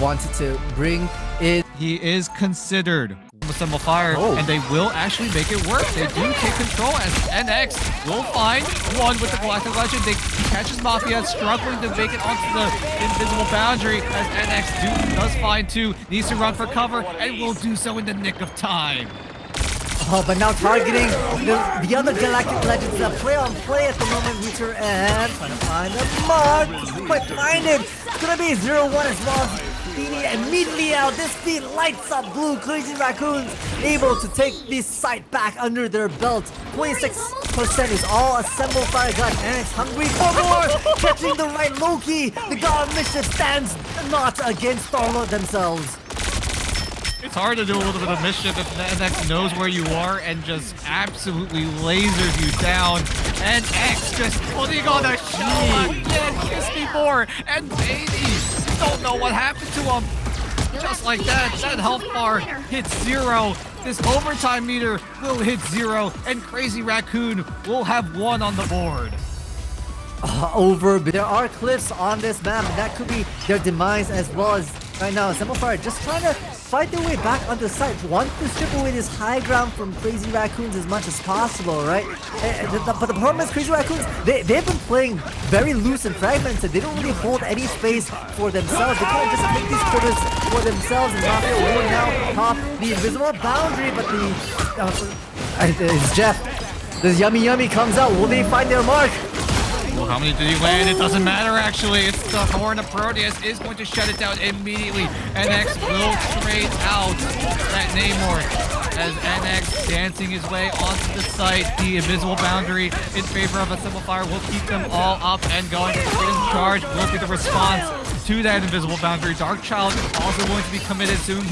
wanted to bring in. He is considered Assemble Fire, and they will actually make it work. They do take control as NX will find one with the Galactic Legend. They catches Mafia, struggling to make it onto the invisible boundary as NX does find two, needs to run for cover, and will do so in the nick of time. Oh, but now targeting the other Galactic Legends that play on play at the moment. Meter and trying to find the mark. But find him. It's gonna be 0-1 as well. Feeny immediately out. This feed lights up blue. Crazy Raccoons able to take this site back under their belt. 26% is all Assemble Fire got. And it's hungry for more. Catching the right Loki. The God of Mischief stands not against all of themselves. It's hard to do a little bit of mischief if NX knows where you are and just absolutely lasers you down. And X just putting on a show again. Kiss me more. And baby, don't know what happened to him. Just like that, that health bar hits 0. This overtime meter will hit 0. And Crazy Raccoon will have 1 on the board. But there are cliffs on this map, and that could be their demise as well. As right now, Assemble Fire just trying to fight their way back onto the site. Want to strip away this high ground from Crazy Raccoons as much as possible, right? But the problem is Crazy Raccoons, they've been playing very loose and fragmented. They don't really hold any space for themselves. They kind of just take these quarters for themselves, and Mafia will now pop the invisible boundary, but it's Jeff. The yummy comes out. Will they find their mark? Well, how many did he land? It doesn't matter, actually. It's the Horn of Proteus is going to shut it down immediately. NX will trade out that Namor as NX dancing his way onto the site. The invisible boundary in favor of Assemble Fire will keep them all up and going. Freedom Charge will be the response to that invisible boundary. Dark Child is also going to be committed soon.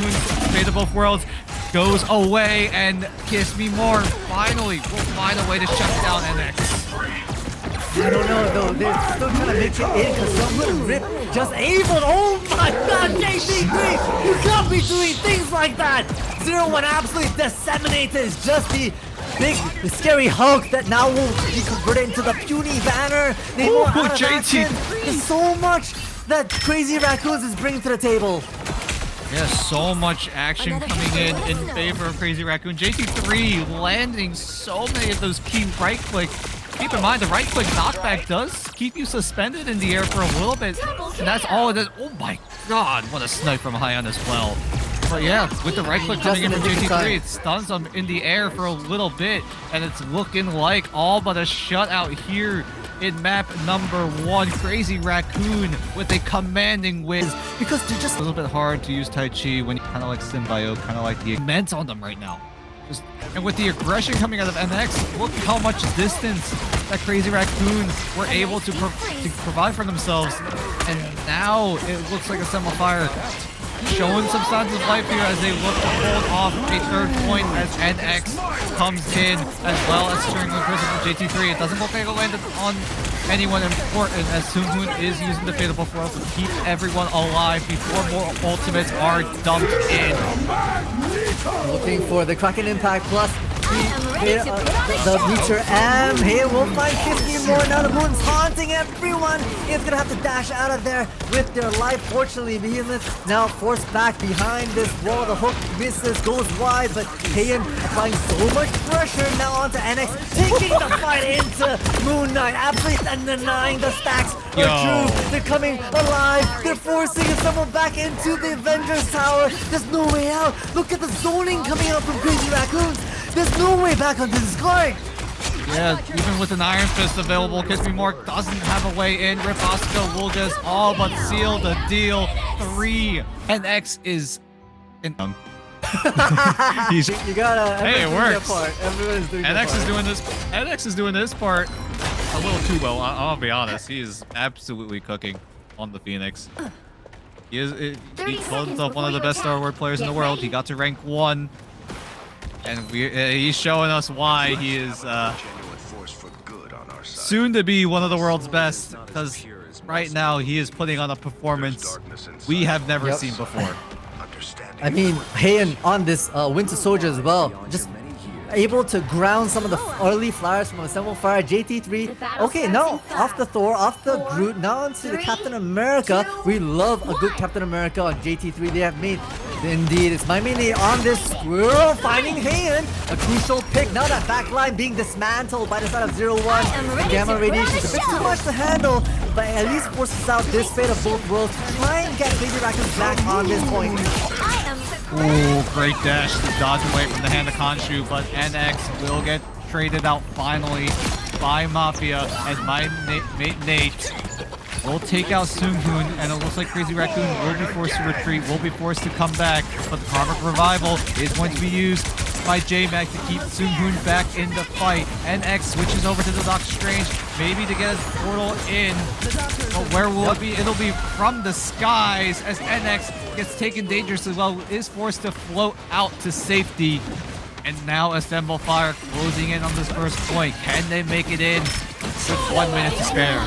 Fate of Both Worlds goes away, and Kiss Me More finally will find a way to shut down NX. I don't know though, they're still trying to make it in because some little rip just able. Oh my god, JC3! You can't be doing things like that! 0-1 absolutely disseminated is just the scary Hulk that now will be converted into the puny banner. They more out of action. There's so much that Crazy Raccoons is bringing to the table. Yeah, so much action coming in favor of Crazy Raccoon. JT3 landing so many of those key right click. Keep in mind, the right-click knockback does keep you suspended in the air for a little bit, and that's all it is. Oh my god, what a snipe from Hyan as well. But yeah, with the right-click coming in from JT3, it stuns them in the air for a little bit, and it's looking like all but a shutout here in map number 1. Crazy Raccoon with a commanding win. Because they're just a little bit hard to use Tai Chi when you kind of like Symbiote, kind of like the immense on them right now. And with the aggression coming out of MX, look how much distance that Crazy Raccoon were able to provide for themselves. And now it looks like Assemble Fire showing some signs of life here as they look to hold off a 3rd point as NX comes in, as well as securing the prison from JT3. It doesn't look like it'll land on anyone important as Soonhoon is using the Fatal Foil to keep everyone alive before more ultimates are dumped in. Looking for the Kraken Impact plus the Meteor M. Here we'll find 50 more. Now the Moon's haunting everyone. He's gonna have to dash out of there with their life. Fortunately, Behemoth now forced back behind this wall. The hook misses, goes wide, but Heian applying so much pressure now onto NX, taking the fight into Moon Knight. Absolutely denying the stacks are true. They're coming alive. They're forcing someone back into the Avengers Tower. There's no way out. Look at the zoning coming out from Crazy Raccoons. There's no way back onto this card. Yeah, even with an Iron Fist available, Kiss Me More doesn't have a way in. Rip Oscar will just all but seal the deal. 3. NX is in. You gotta. Hey, it works. Everyone's doing NX is doing this. NX is doing this part a little too well. I'll be honest. He is absolutely cooking on the Phoenix. He called himself one of the best Star Wars players in the world. He got to rank 1. And he's showing us why he is soon to be one of the world's best, because right now he is putting on a performance we have never seen before. I mean, Heian on this Winter Soldier as well. Just able to ground some of the early flyers from Assemble Fire. JT3, okay, now off the Thor, off the Groot, now onto the Captain America. We love a good Captain America on JT3. They have made, indeed, it's my main on this Squirrel finding Heian. A crucial pick. Now that backline being dismantled by the side of 0-1. Gamma radiation is a bit too much to handle, but at least forces out this fate of both worlds to try and get Crazy Raccoon back on this point. Ooh, great dash to dodge away from the hand of Khonshu, but NX will get traded out finally by Mafia as my mate Nate will take out Seunghoon, and it looks like Crazy Raccoon will be forced to retreat, will be forced to come back, but the Karmic Revival is going to be used by J-Mac to keep Seunghoon back in the fight. NX switches over to the Doctor Strange, maybe to get his portal in, but where will it be? It'll be from the skies as NX gets taken dangerously well, is forced to float out to safety. And now Assemble Fire closing in on this first point. Can they make it in with 1 minute to spare?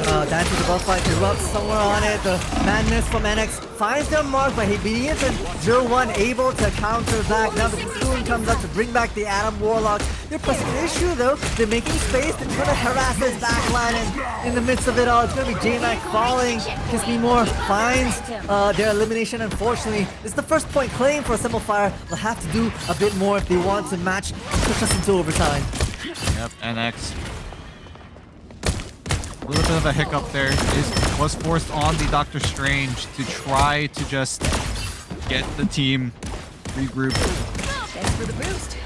Dance with the buff fight erupts somewhere on it. The madness from NX finds their mark, but he begins at 0-1, able to counter back. Now the Raccoon comes up to bring back the Atom Warlock. They're pressing the issue though. They're making space. They're trying to harass this backline, and in the midst of it all, it's going to be J-Mac falling. Kiss Me More finds their elimination. Unfortunately, it's the first point claim for Assemble Fire. They'll have to do a bit more if they want to match and push us into overtime. Yep, NX. A little bit of a hiccup there. Was forced on the Doctor Strange to try to just get the team regrouped,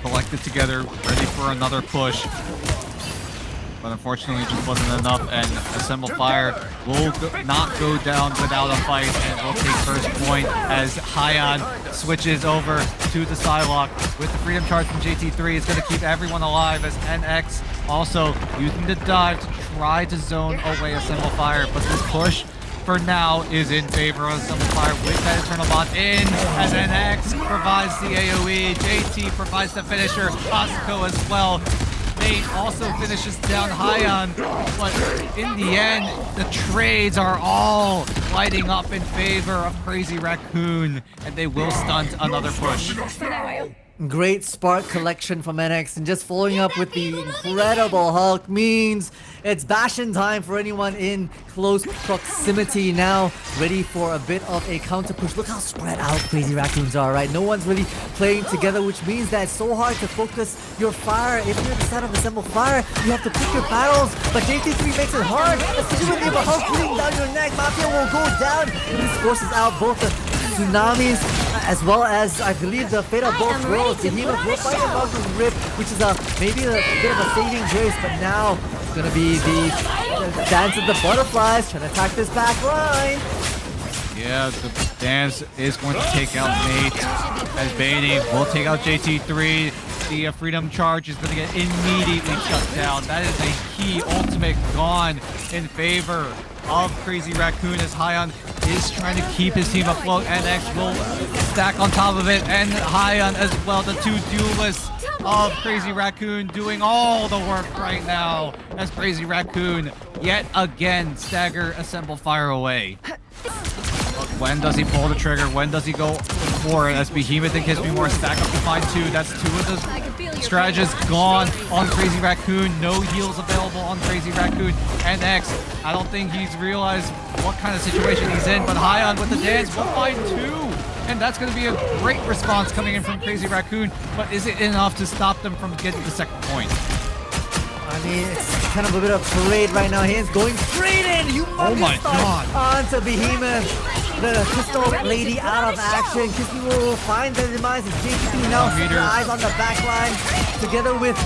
collected together, ready for another push. But unfortunately, it just wasn't enough, and Assemble Fire will not go down without a fight, and will take first point as Heian switches over to the Psylocke with the Freedom Charge from JT3. It's going to keep everyone alive as NX also using the dive to try to zone away Assemble Fire, but this push for now is in favor of Assemble Fire with that Eternal Bond in as NX provides the AoE, JT provides the finisher, Asuko as well. Nate also finishes down Heian, but in the end, the trades are all lighting up in favor of Crazy Raccoon, and they will stunt another push. Great spark collection from NX, and just following up with the incredible Hulk means it's Bastion time for anyone in close proximity now, ready for a bit of a counter push. Look how spread out Crazy Raccoons are, right? No one's really playing together, which means that it's so hard to focus your fire. If you're the side of Assemble Fire, you have to pick your battles, but JT3 makes it hard, especially when you have a Hulk bleeding down your neck. Mafia will go down, and this forces out both the Tsunamis as well as, I believe, the fate of both worlds. Behemoth will fight about the Rip, which is maybe a bit of a saving grace, but now it's going to be the dance of the butterflies trying to attack this back line. Yeah, the dance is going to take out Nate as Beatty will take out JT3. The Freedom Charge is going to get immediately shut down. That is a key ultimate gone in favor of Crazy Raccoon as Heian is trying to keep his team afloat. NX will stack on top of it, and Heian as well. The two duelists of Crazy Raccoon doing all the work right now as Crazy Raccoon yet again stagger Assemble Fire away. But when does he pull the trigger? When does he go for it? As Behemoth and Kiss Me More stack up to find two. That's two of the strategists gone on Crazy Raccoon. No heals available on Crazy Raccoon. NX, I don't think he's realized what kind of situation he's in, but Heian with the dance will find two. And that's going to be a great response coming in from Crazy Raccoon, but is it enough to stop them from getting the second point? I mean, it's kind of a bit of parade right now. He's going straight in. Oh my god. Onto Behemoth. The Crystal Lady out of action. Kiss Me will find the demise as JTP now sets her eyes on the back line together with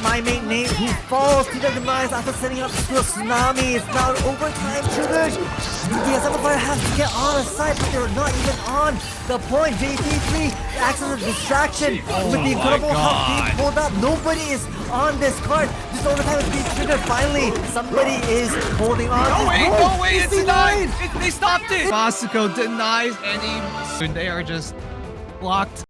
my mate Nate, who falls to the demise after setting up the Tsunami. It's now overtime triggers. The Assemble Fire has to get on the side, but they're not even on the point. JT3 acts as a distraction with the incredible Hulk being pulled up. Nobody is on this card. This overtime is being triggered. Finally, somebody is holding on. No way, it's denied. They stopped it. Asuko denies any. They are just blocked.